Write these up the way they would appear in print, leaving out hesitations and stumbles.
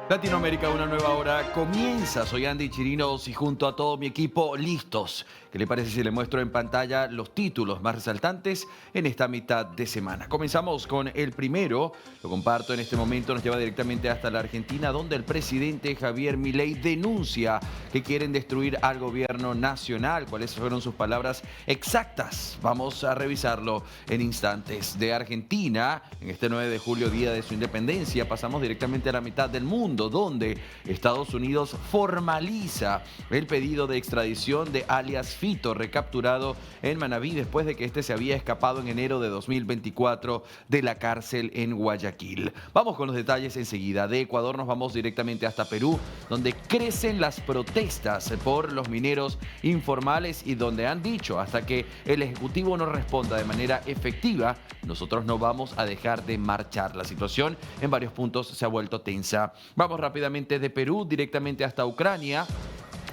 Latinoamérica, una nueva hora comienza. Soy Andy Chirinos y junto a todo mi equipo, listos. ¿Qué le parece si le muestro en pantalla los títulos más resaltantes en esta mitad de semana? Comenzamos con el primero, lo comparto en este momento, nos lleva directamente hasta la Argentina, donde el presidente Javier Milei denuncia que quieren destruir al gobierno nacional. ¿Cuáles fueron sus palabras exactas? Vamos a revisarlo en instantes. De Argentina, en este 9 de julio, día de su independencia, pasamos directamente a la mitad del mundo, donde Estados Unidos formaliza el pedido de extradición de alias Fito, recapturado en Manabí después de que este se había escapado en enero de 2024 de la cárcel en Guayaquil. Vamos con los detalles enseguida. De Ecuador nos vamos directamente hasta Perú, donde crecen las protestas por los mineros informales y donde han dicho hasta que el Ejecutivo no responda de manera efectiva, nosotros no vamos a dejar de marchar. La situación en varios puntos se ha vuelto tensa. Vamos rápidamente de Perú directamente hasta Ucrania.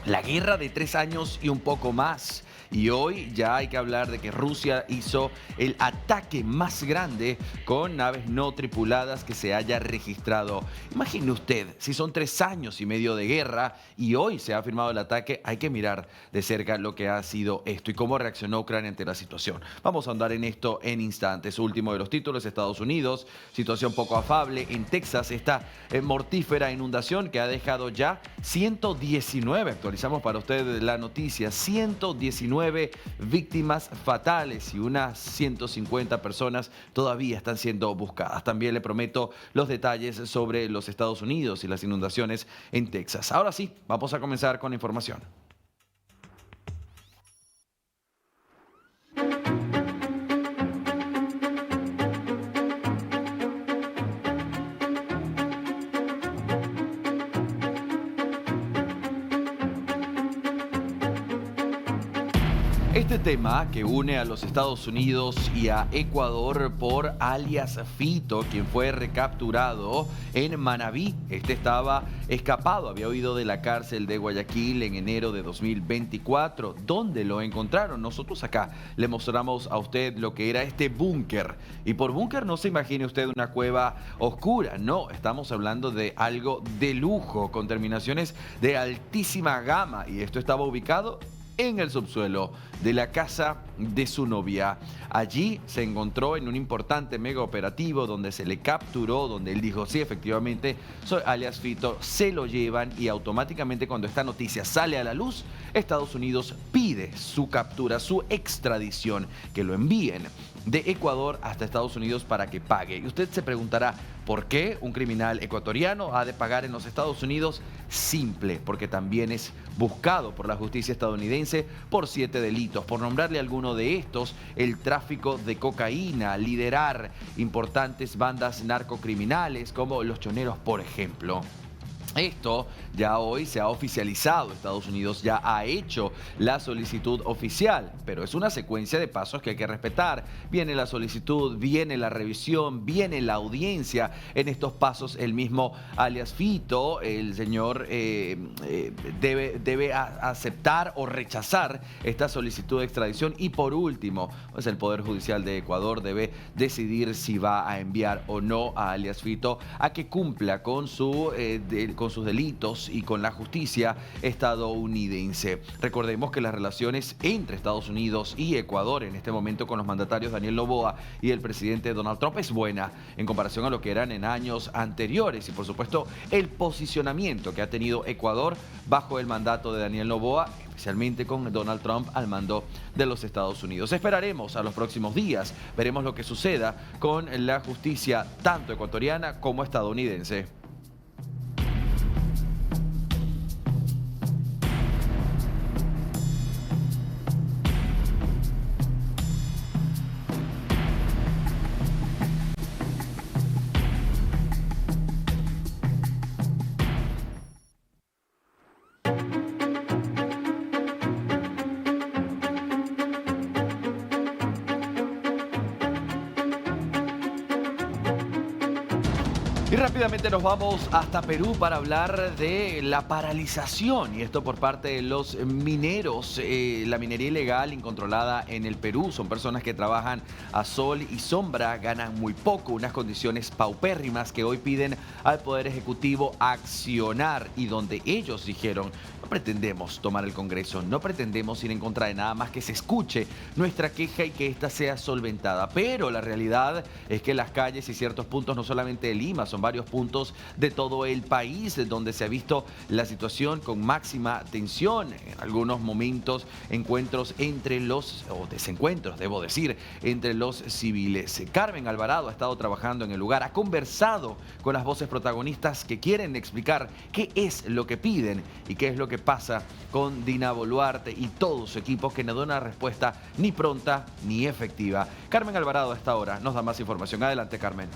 La guerra de 3 años y un poco más. Y hoy ya hay que hablar de que Rusia hizo el ataque más grande con naves no tripuladas que se haya registrado. Imagine usted, si son 3 años y medio de guerra y hoy se ha firmado el ataque, hay que mirar de cerca lo que ha sido esto y cómo reaccionó Ucrania ante la situación. Vamos a andar en esto en instantes. Último de los títulos, Estados Unidos, situación poco afable. En Texas, esta mortífera inundación que ha dejado ya 119, actualizamos para ustedes la noticia, 119 víctimas fatales y unas 150 personas todavía están siendo buscadas. También le prometo los detalles sobre los Estados Unidos y las inundaciones en Texas. Ahora sí, vamos a comenzar con la información. Este tema que une a los Estados Unidos y a Ecuador por alias Fito, quien fue recapturado en Manabí. Este estaba escapado, había huido de la cárcel de Guayaquil en enero de 2024. ¿Dónde lo encontraron? Nosotros acá le mostramos a usted lo que era este búnker. Y por búnker no se imagine usted una cueva oscura, no, estamos hablando de algo de lujo, con terminaciones de altísima gama. Y esto estaba ubicado en el subsuelo de la casa de su novia. Allí se encontró en un importante mega operativo donde se le capturó, donde él dijo, sí, efectivamente, soy alias Fito, se lo llevan y automáticamente cuando esta noticia sale a la luz, Estados Unidos pide su captura, su extradición, que lo envíen de Ecuador hasta Estados Unidos para que pague. Y usted se preguntará, ¿por qué un criminal ecuatoriano ha de pagar en los Estados Unidos? Simple, porque también es buscado por la justicia estadounidense por 7 delitos. Por nombrarle alguno de estos, el tráfico de cocaína, liderar importantes bandas narcocriminales como los choneros, por ejemplo. Esto ya hoy se ha oficializado, Estados Unidos ya ha hecho la solicitud oficial, pero es una secuencia de pasos que hay que respetar. Viene la solicitud, viene la revisión, viene la audiencia. En estos pasos el mismo alias Fito, el señor debe aceptar o rechazar esta solicitud de extradición y por último, pues el Poder Judicial de Ecuador debe decidir si va a enviar o no a alias Fito a que cumpla con sus delitos y con la justicia estadounidense. Recordemos que las relaciones entre Estados Unidos y Ecuador en este momento con los mandatarios Daniel Noboa y el presidente Donald Trump es buena en comparación a lo que eran en años anteriores y por supuesto el posicionamiento que ha tenido Ecuador bajo el mandato de Daniel Noboa, especialmente con Donald Trump al mando de los Estados Unidos. Esperaremos a los próximos días, veremos lo que suceda con la justicia tanto ecuatoriana como estadounidense. Y rápidamente nos vamos hasta Perú para hablar de la paralización, y esto por parte de los mineros. La minería ilegal incontrolada en el Perú son personas que trabajan a sol y sombra, ganan muy poco, unas condiciones paupérrimas que hoy piden al Poder Ejecutivo accionar, y donde ellos dijeron: no pretendemos tomar el Congreso, no pretendemos ir en contra de nada más que se escuche nuestra queja y que ésta sea solventada. Pero la realidad es que las calles y ciertos puntos, no solamente de Lima, son varios puntos de todo el país donde se ha visto la situación con máxima tensión. En algunos momentos encuentros entre los, o desencuentros, debo decir, entre los civiles. Carmen Alvarado ha estado trabajando en el lugar, ha conversado con las voces protagonistas que quieren explicar qué es lo que piden y qué es lo que pasa con Dina Boluarte y todo su equipo, que no da una respuesta ni pronta ni efectiva. Carmen Alvarado a esta hora nos da más información. Adelante, Carmen.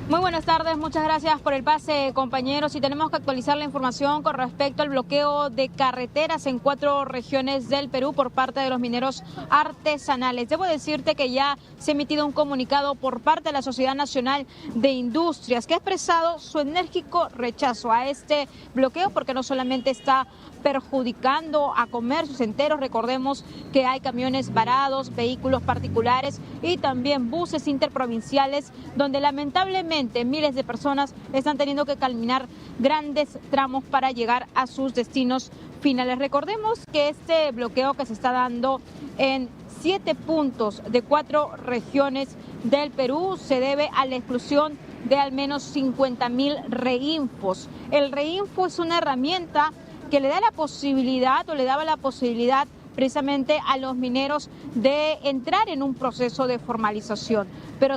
Muy buenas tardes, muchas gracias por el pase, compañeros. Y tenemos que actualizar la información con respecto al bloqueo de carreteras en 4 regiones del Perú por parte de los mineros artesanales. Debo decirte que ya se ha emitido un comunicado por parte de la Sociedad Nacional de Industrias, que ha expresado su enérgico rechazo a este bloqueo, porque no solamente está perjudicando a comercios enteros. Recordemos que hay camiones varados, vehículos particulares y también buses interprovinciales, donde lamentablemente miles de personas están teniendo que caminar grandes tramos para llegar a sus destinos finales. Recordemos que este bloqueo que se está dando en 7 puntos de 4 regiones del Perú se debe a la exclusión de al menos 50,000 reinfos. El reinfo es una herramienta que le da la posibilidad, o le daba la posibilidad precisamente a los mineros de entrar en un proceso de formalización. Pero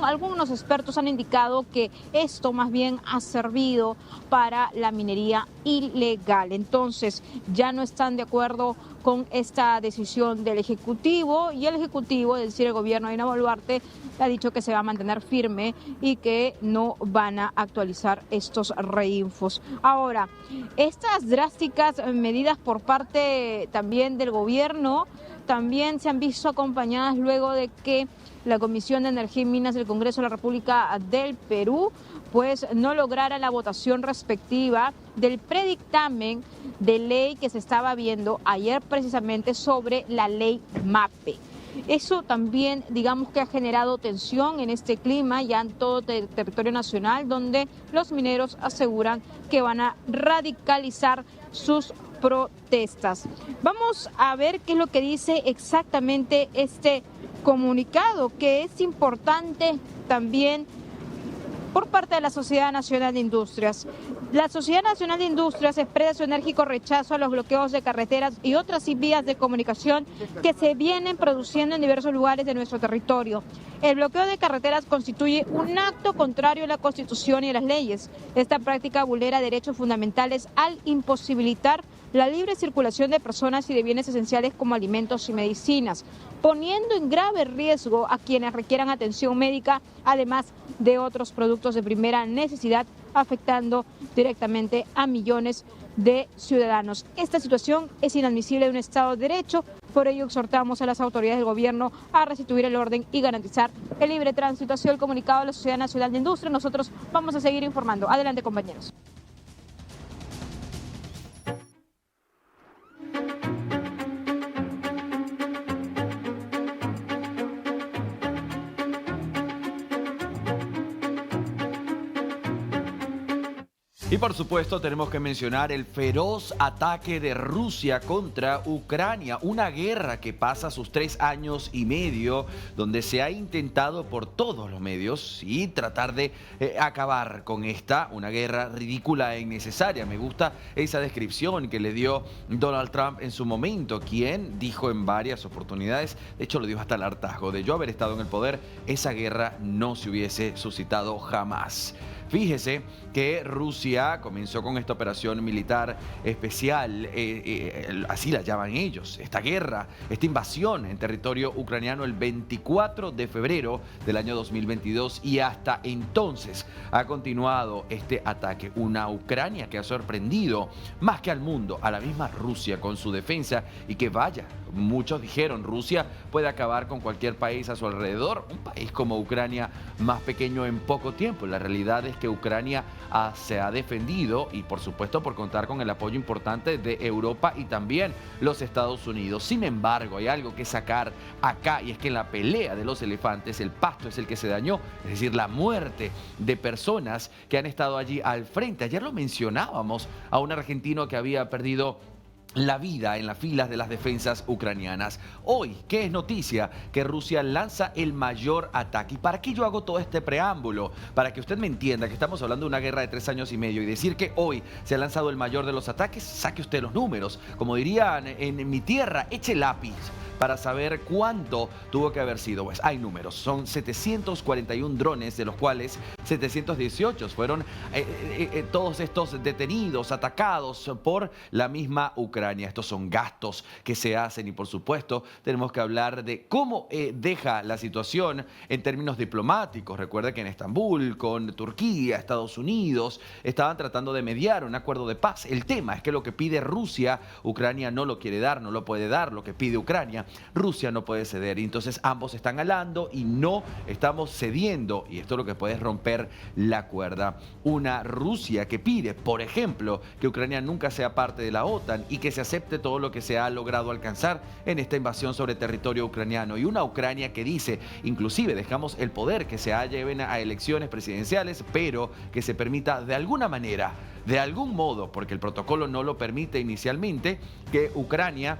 algunos expertos han indicado que esto más bien ha servido para la minería ilegal. Entonces ya no están de acuerdo con esta decisión del Ejecutivo, y el Ejecutivo, es decir, el gobierno de Dina Boluarte, ha dicho que se va a mantener firme y que no van a actualizar estos reinfos. Ahora, estas drásticas medidas por parte también del gobierno también se han visto acompañadas luego de que la Comisión de Energía y Minas del Congreso de la República del Perú pues no lograra la votación respectiva del predictamen de ley que se estaba viendo ayer precisamente sobre la ley MAPE. Eso también, digamos, que ha generado tensión en este clima ya en todo el territorio nacional, donde los mineros aseguran que van a radicalizar sus protestas. Vamos a ver qué es lo que dice exactamente este comunicado, que es importante también por parte de la Sociedad Nacional de Industrias. La Sociedad Nacional de Industrias expresa su enérgico rechazo a los bloqueos de carreteras y otras vías de comunicación que se vienen produciendo en diversos lugares de nuestro territorio. El bloqueo de carreteras constituye un acto contrario a la Constitución y a las leyes. Esta práctica vulnera derechos fundamentales al imposibilitar la libre circulación de personas y de bienes esenciales como alimentos y medicinas, poniendo en grave riesgo a quienes requieran atención médica, además de otros productos de primera necesidad, afectando directamente a millones de ciudadanos. Esta situación es inadmisible de un Estado de Derecho. Por ello exhortamos a las autoridades del gobierno a restituir el orden y garantizar el libre tránsito. Ha sido el comunicado de la Sociedad Nacional de Industria. Nosotros vamos a seguir informando. Adelante, compañeros. Y por supuesto tenemos que mencionar el feroz ataque de Rusia contra Ucrania, una guerra que pasa sus 3 años y medio, donde se ha intentado por todos los medios y tratar de acabar con una guerra ridícula e innecesaria. Me gusta esa descripción que le dio Donald Trump en su momento, quien dijo en varias oportunidades, de hecho lo dijo hasta el hartazgo, de yo haber estado en el poder, esa guerra no se hubiese suscitado jamás. Fíjese que Rusia comenzó con esta operación militar especial, así la llaman ellos, esta guerra, esta invasión en territorio ucraniano el 24 de febrero del año 2022 y hasta entonces ha continuado este ataque. Una Ucrania que ha sorprendido más que al mundo, a la misma Rusia con su defensa y que vaya, muchos dijeron, Rusia puede acabar con cualquier país a su alrededor, un país como Ucrania más pequeño en poco tiempo. La realidad es que Ucrania se ha defendido y por supuesto por contar con el apoyo importante de Europa y también los Estados Unidos. Sin embargo, hay algo que sacar acá y es que en la pelea de los elefantes el pasto es el que se dañó, es decir, la muerte de personas que han estado allí al frente. Ayer lo mencionábamos a un argentino que había perdido la vida en las filas de las defensas ucranianas. Hoy, ¿qué es noticia? Que Rusia lanza el mayor ataque. ¿Y para qué yo hago todo este preámbulo? Para que usted me entienda que estamos hablando de una guerra de 3 años y medio y decir que hoy se ha lanzado el mayor de los ataques, saque usted los números. Como dirían en mi tierra, eche lápiz para saber cuánto tuvo que haber sido. Pues hay números, son 741 drones, de los cuales 718 fueron todos estos detenidos, atacados por la misma Ucrania. Estos son gastos que se hacen y por supuesto tenemos que hablar de cómo deja la situación en términos diplomáticos. Recuerda que en Estambul, con Turquía, Estados Unidos, estaban tratando de mediar un acuerdo de paz. El tema es que lo que pide Rusia, Ucrania no lo quiere dar, no lo puede dar. Lo que pide Ucrania, Rusia no puede ceder. Y entonces ambos están hablando y no estamos cediendo. Y esto es lo que puede romper la cuerda. Una Rusia que pide, por ejemplo, que Ucrania nunca sea parte de la OTAN y que se acepte todo lo que se ha logrado alcanzar en esta invasión sobre territorio ucraniano. Y una Ucrania que dice, inclusive dejamos el poder, que se lleven a elecciones presidenciales, pero que se permita de alguna manera, de algún modo, porque el protocolo no lo permite inicialmente, que Ucrania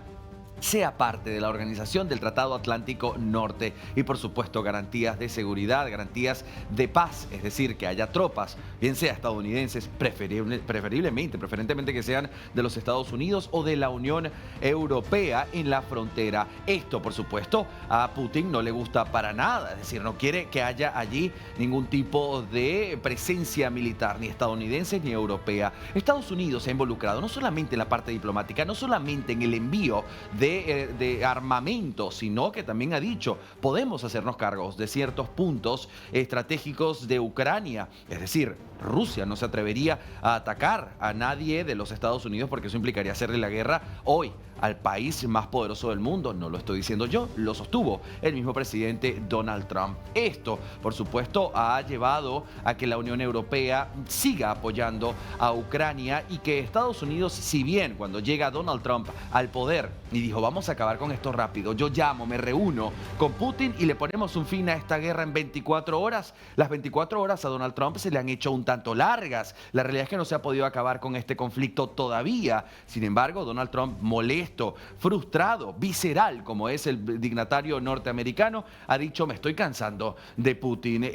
sea parte de la organización del Tratado Atlántico Norte y por supuesto garantías de seguridad, garantías de paz, es decir, que haya tropas, bien sea estadounidenses, preferentemente que sean de los Estados Unidos o de la Unión Europea en la frontera. Esto, por supuesto, a Putin no le gusta para nada, es decir, no quiere que haya allí ningún tipo de presencia militar, ni estadounidense ni europea. Estados Unidos se ha involucrado no solamente en la parte diplomática, no solamente en el envío de armamento, sino que también ha dicho, podemos hacernos cargos de ciertos puntos estratégicos de Ucrania. Es decir, Rusia no se atrevería a atacar a nadie de los Estados Unidos porque eso implicaría hacerle la guerra hoy al país más poderoso del mundo. No lo estoy diciendo yo, lo sostuvo el mismo presidente Donald Trump. Esto, por supuesto, ha llevado a que la Unión Europea siga apoyando a Ucrania y que Estados Unidos, si bien cuando llega Donald Trump al poder y dijo vamos a acabar con esto rápido, yo llamo, me reúno con Putin y le ponemos un fin a esta guerra en 24 horas, las 24 horas a Donald Trump se le han hecho un tanto largas. La realidad es que no se ha podido acabar con este conflicto todavía. Sin embargo, Donald Trump, molesto, frustrado, visceral, como es el dignatario norteamericano, ha dicho, me estoy cansando de Putin,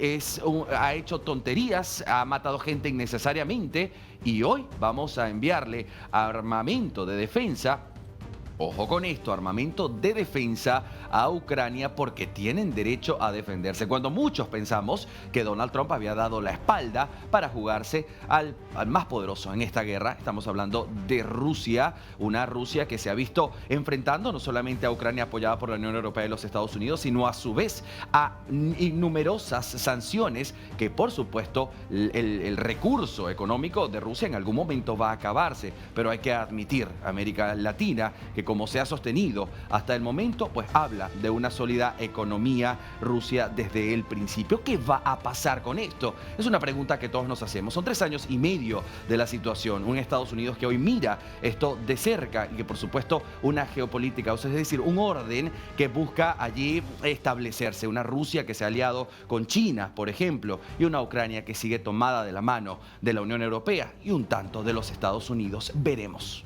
ha hecho tonterías, ha matado gente innecesariamente y hoy vamos a enviarle armamento de defensa. Ojo con esto, armamento de defensa a Ucrania porque tienen derecho a defenderse. Cuando muchos pensamos que Donald Trump había dado la espalda para jugarse al más poderoso en esta guerra, estamos hablando de Rusia, una Rusia que se ha visto enfrentando no solamente a Ucrania apoyada por la Unión Europea y los Estados Unidos, sino a su vez a numerosas sanciones que por supuesto el recurso económico de Rusia en algún momento va a acabarse. Pero hay que admitir, América Latina, que como se ha sostenido hasta el momento, pues habla de una sólida economía Rusia desde el principio. ¿Qué va a pasar con esto? Es una pregunta que todos nos hacemos. Son 3 años y medio de la situación. Un Estados Unidos que hoy mira esto de cerca y que por supuesto una geopolítica, es decir, un orden que busca allí establecerse. Una Rusia que se ha aliado con China, por ejemplo, y una Ucrania que sigue tomada de la mano de la Unión Europea y un tanto de los Estados Unidos. Veremos.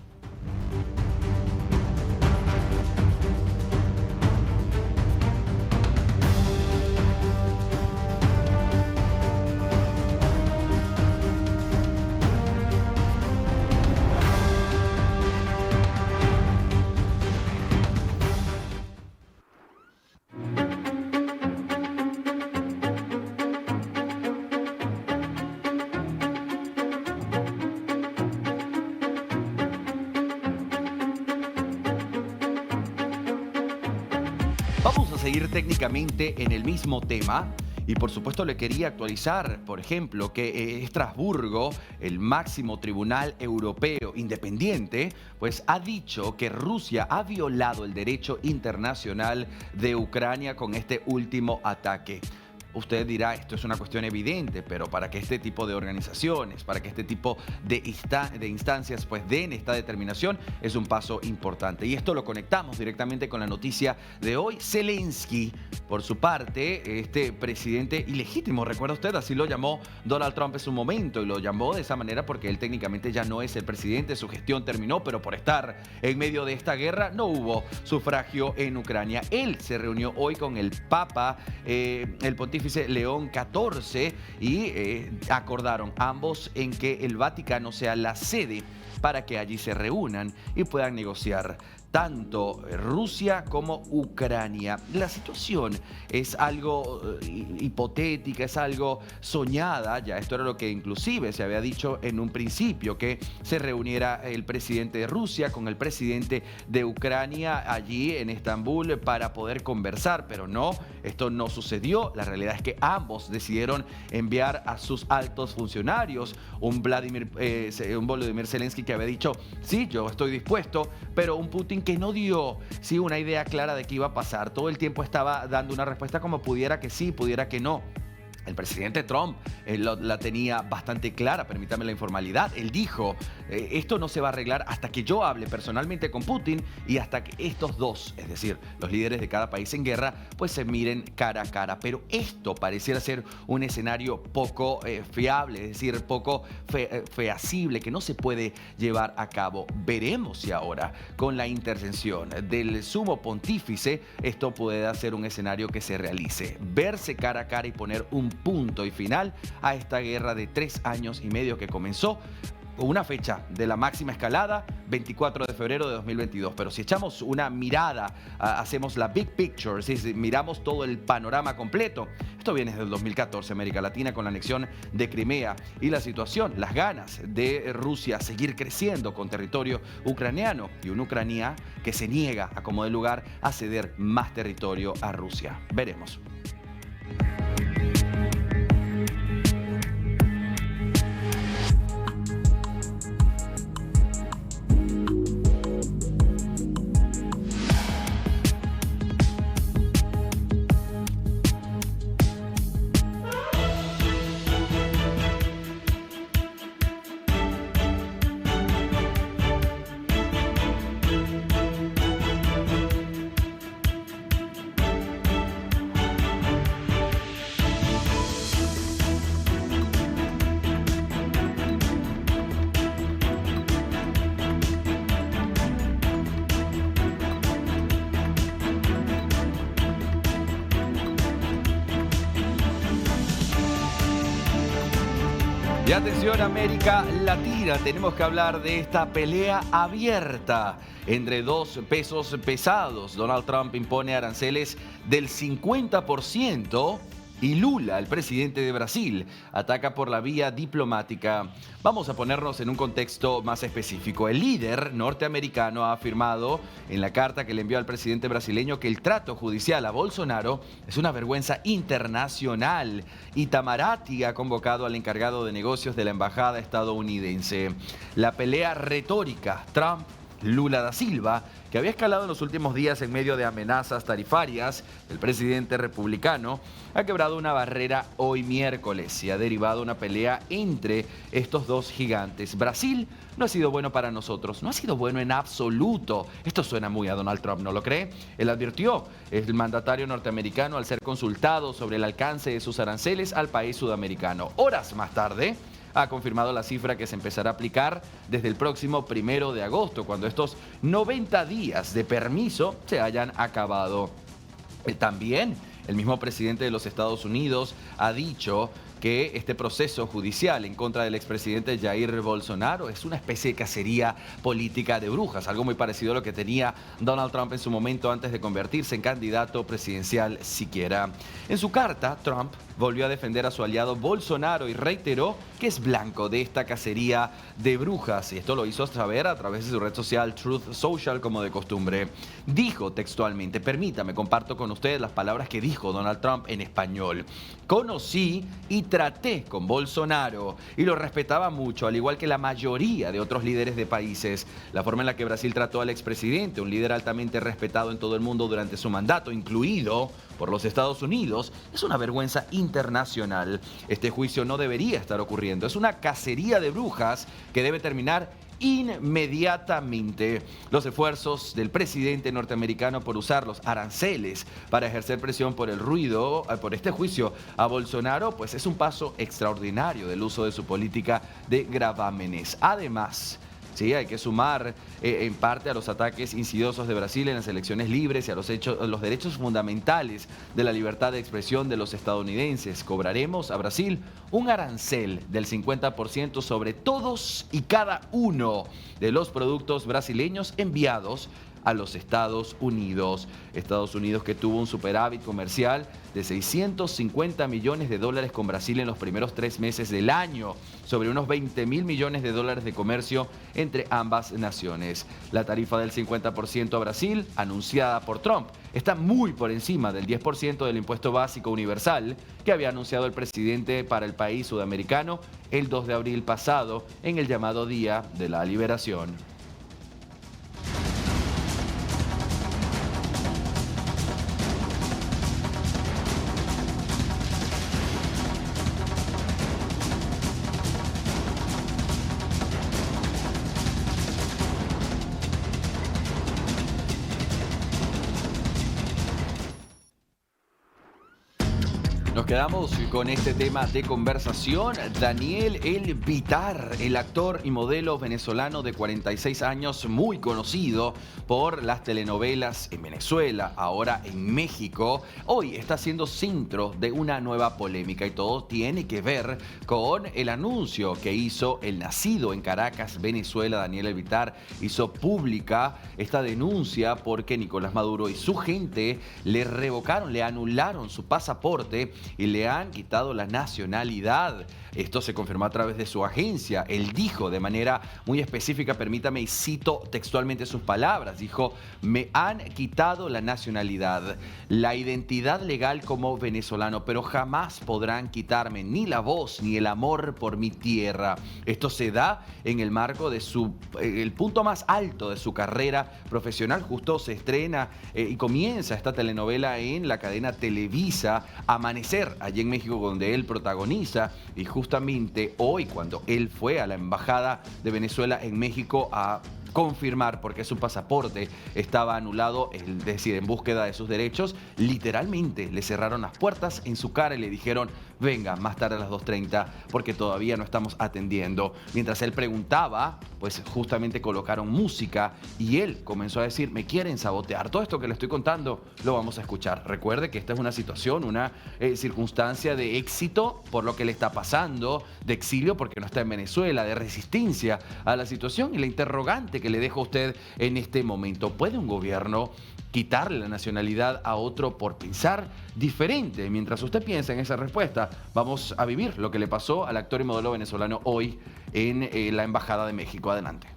Vamos a seguir técnicamente en el mismo tema. Y por supuesto le quería actualizar, por ejemplo, que Estrasburgo, el máximo tribunal europeo independiente, pues ha dicho que Rusia ha violado el derecho internacional de Ucrania con este último ataque. Usted dirá, esto es una cuestión evidente, pero para que este tipo de organizaciones, para que este tipo de instancias pues den esta determinación, es un paso importante. Y esto lo conectamos directamente con la noticia de hoy. Zelensky, por su parte, este presidente ilegítimo, recuerda usted, así lo llamó Donald Trump en su momento, y lo llamó de esa manera porque él técnicamente ya no es el presidente, su gestión terminó, pero por estar en medio de esta guerra no hubo sufragio en Ucrania. Él se reunió hoy con el Papa, el pontífice León XIV, y acordaron ambos en que el Vaticano sea la sede para que allí se reúnan y puedan negociar tanto Rusia como Ucrania. La situación es algo hipotética, es algo soñada. Ya esto era lo que inclusive se había dicho en un principio, que se reuniera el presidente de Rusia con el presidente de Ucrania allí en Estambul para poder conversar, pero no, esto no sucedió. La realidad es que ambos decidieron enviar a sus altos funcionarios, un Volodymyr Zelensky que había dicho, sí, yo estoy dispuesto, pero un Putin que no dio una idea clara de qué iba a pasar. Todo el tiempo estaba dando una respuesta como pudiera que sí, pudiera que no. El presidente Trump la tenía bastante clara, permítame la informalidad. Él dijo, esto no se va a arreglar hasta que yo hable personalmente con Putin y hasta que estos dos, es decir, los líderes de cada país en guerra, pues se miren cara a cara. Pero esto pareciera ser un escenario poco fiable, es decir, poco feasible, que no se puede llevar a cabo. Veremos si ahora, con la intervención del sumo pontífice, esto puede ser un escenario que se realice. Verse cara a cara y poner un punto y final a esta guerra de 3 años y medio que comenzó con una fecha de la máxima escalada, 24 de febrero de 2022. Pero si echamos una mirada, hacemos la big picture, si miramos todo el panorama completo, esto viene desde el 2014, América Latina, con la anexión de Crimea y la situación, las ganas de Rusia seguir creciendo con territorio ucraniano y una Ucrania que se niega a como de lugar a ceder más territorio a Rusia. Veremos. Y atención, América Latina, tenemos que hablar de esta pelea abierta entre dos pesos pesados. Donald Trump impone aranceles del 50% y Lula, el presidente de Brasil, ataca por la vía diplomática. Vamos a ponernos en un contexto más específico. El líder norteamericano ha afirmado en la carta que le envió al presidente brasileño que el trato judicial a Bolsonaro es una vergüenza internacional. Itamaraty ha convocado al encargado de negocios de la embajada estadounidense. La pelea retórica Trump-Lula da Silva, que había escalado en los últimos días en medio de amenazas tarifarias del presidente republicano, ha quebrado una barrera hoy miércoles y ha derivado una pelea entre estos dos gigantes. Brasil no ha sido bueno para nosotros, no ha sido bueno en absoluto. Esto suena muy a Donald Trump, ¿no lo cree? Él advirtió, el mandatario norteamericano, al ser consultado sobre el alcance de sus aranceles al país sudamericano. Horas más tarde, ha confirmado la cifra que se empezará a aplicar desde el próximo 1 de agosto, cuando estos 90 días de permiso se hayan acabado. También el mismo presidente de los Estados Unidos ha dicho que este proceso judicial en contra del expresidente Jair Bolsonaro es una especie de cacería política de brujas, algo muy parecido a lo que tenía Donald Trump en su momento antes de convertirse en candidato presidencial siquiera. En su carta, Trump volvió a defender a su aliado Bolsonaro y reiteró que es blanco de esta cacería de brujas, y esto lo hizo saber a través de su red social Truth Social, como de costumbre. Dijo textualmente, permítame, comparto con ustedes las palabras que dijo Donald Trump en español. Conocí y traté con Bolsonaro y lo respetaba mucho, al igual que la mayoría de otros líderes de países. La forma en la que Brasil trató al expresidente, un líder altamente respetado en todo el mundo durante su mandato, incluido por los Estados Unidos, es una vergüenza internacional. Este juicio no debería estar ocurriendo. Es una cacería de brujas que debe terminar inmediatamente. Los esfuerzos del presidente norteamericano por usar los aranceles para ejercer presión por este juicio a Bolsonaro, pues es un paso extraordinario del uso de su política de gravámenes. Además, sí, hay que sumar en parte a los ataques insidiosos de Brasil en las elecciones libres y a los derechos fundamentales de la libertad de expresión de los estadounidenses. Cobraremos a Brasil un arancel del 50% sobre todos y cada uno de los productos brasileños enviados a los Estados Unidos. Estados Unidos, que tuvo un superávit comercial de $650 millones con Brasil en los primeros 3 meses del año, sobre unos $20.000 millones de comercio entre ambas naciones. La tarifa del 50% a Brasil, anunciada por Trump, está muy por encima del 10% del impuesto básico universal que había anunciado el presidente para el país sudamericano el 2 de abril pasado en el llamado Día de la Liberación. Nos quedamos con este tema de conversación. Daniel El Vitar, el actor y modelo venezolano de 46 años, muy conocido por las telenovelas en Venezuela, ahora en México, hoy está siendo centro de una nueva polémica, y todo tiene que ver con el anuncio que hizo el nacido en Caracas, Venezuela, Daniel El Vitar. Hizo pública esta denuncia porque Nicolás Maduro y su gente le anularon su pasaporte y le han quitado la nacionalidad. Esto se confirmó a través de su agencia. Él dijo de manera muy específica, permítame, y cito textualmente sus palabras, dijo: me han quitado la nacionalidad, la identidad legal como venezolano, pero jamás podrán quitarme ni la voz ni el amor por mi tierra. Esto se da en el marco de el punto más alto de su carrera profesional. Justo se estrena y comienza esta telenovela en la cadena Televisa, Amanecer, allí en México, donde él protagoniza. Y justamente hoy, cuando él fue a la embajada de Venezuela en México a confirmar por qué su pasaporte estaba anulado, es decir, en búsqueda de sus derechos, literalmente le cerraron las puertas en su cara y le dijeron: venga más tarde a las 2:30 porque todavía no estamos atendiendo. Mientras él preguntaba, pues justamente colocaron música y él comenzó a decir: me quieren sabotear. Todo esto que le estoy contando lo vamos a escuchar. Recuerde que esta es una situación, una circunstancia de éxito por lo que le está pasando, de exilio porque no está en Venezuela, de resistencia a la situación, y la interrogante que le dejo a usted en este momento: ¿puede un gobierno quitarle la nacionalidad a otro por pensar diferente? Mientras usted piensa en esa respuesta, vamos a vivir lo que le pasó al actor y modelo venezolano hoy en la Embajada de México. Adelante.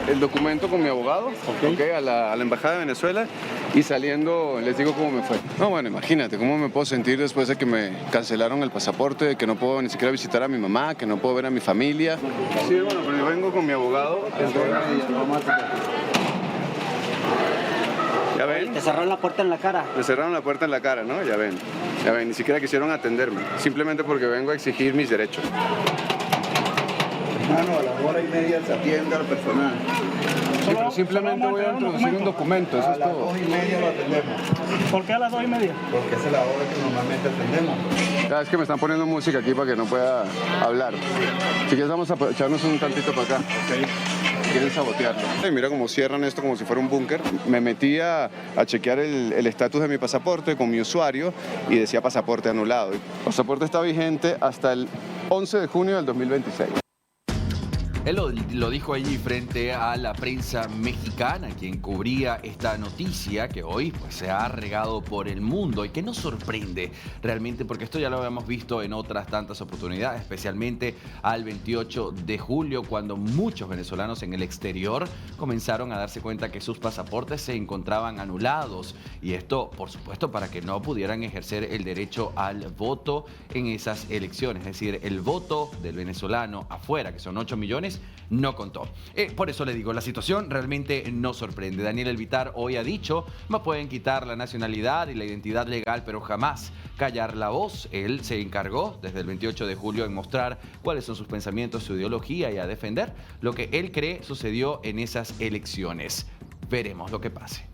El documento con mi abogado, okay, a la Embajada de Venezuela, y saliendo les digo cómo me fue. No, bueno, imagínate cómo me puedo sentir después de que me cancelaron el pasaporte, de que no puedo ni siquiera visitar a mi mamá, que no puedo ver a mi familia. Sí, bueno, pero yo vengo con mi abogado. ¿Ya ven? Te cerraron la puerta en la cara. Me cerraron la puerta en la cara, ¿no? Ya ven, ni siquiera quisieron atenderme, simplemente porque vengo a exigir mis derechos. Hermano, a las 1:30 se atiende al personal. Sí, pero simplemente voy a introducir un documento, eso es todo. A las 2:30 lo atendemos. ¿Por qué a las 2:30? Porque esa es la hora que normalmente atendemos. Ya, es que me están poniendo música aquí para que no pueda hablar. Si quieres vamos a echarnos un tantito para acá. Okay. quieren sabotearlo. Y mira cómo cierran esto como si fuera un búnker. Me metí a chequear el estatus de mi pasaporte con mi usuario y decía pasaporte anulado. El pasaporte está vigente hasta el 11 de junio del 2026. Él lo dijo allí frente a la prensa mexicana, quien cubría esta noticia que hoy pues, se ha regado por el mundo y que nos sorprende realmente porque esto ya lo habíamos visto en otras tantas oportunidades, especialmente al 28 de julio cuando muchos venezolanos en el exterior comenzaron a darse cuenta que sus pasaportes se encontraban anulados y esto por supuesto para que no pudieran ejercer el derecho al voto en esas elecciones, es decir, el voto del venezolano afuera, que son 8 millones, no contó. Por eso le digo, la situación realmente nos sorprende. Daniel Elvitar hoy ha dicho, me pueden quitar la nacionalidad y la identidad legal, pero jamás callar la voz. Él se encargó desde el 28 de julio en mostrar cuáles son sus pensamientos, su ideología y a defender lo que él cree sucedió en esas elecciones. Veremos lo que pase.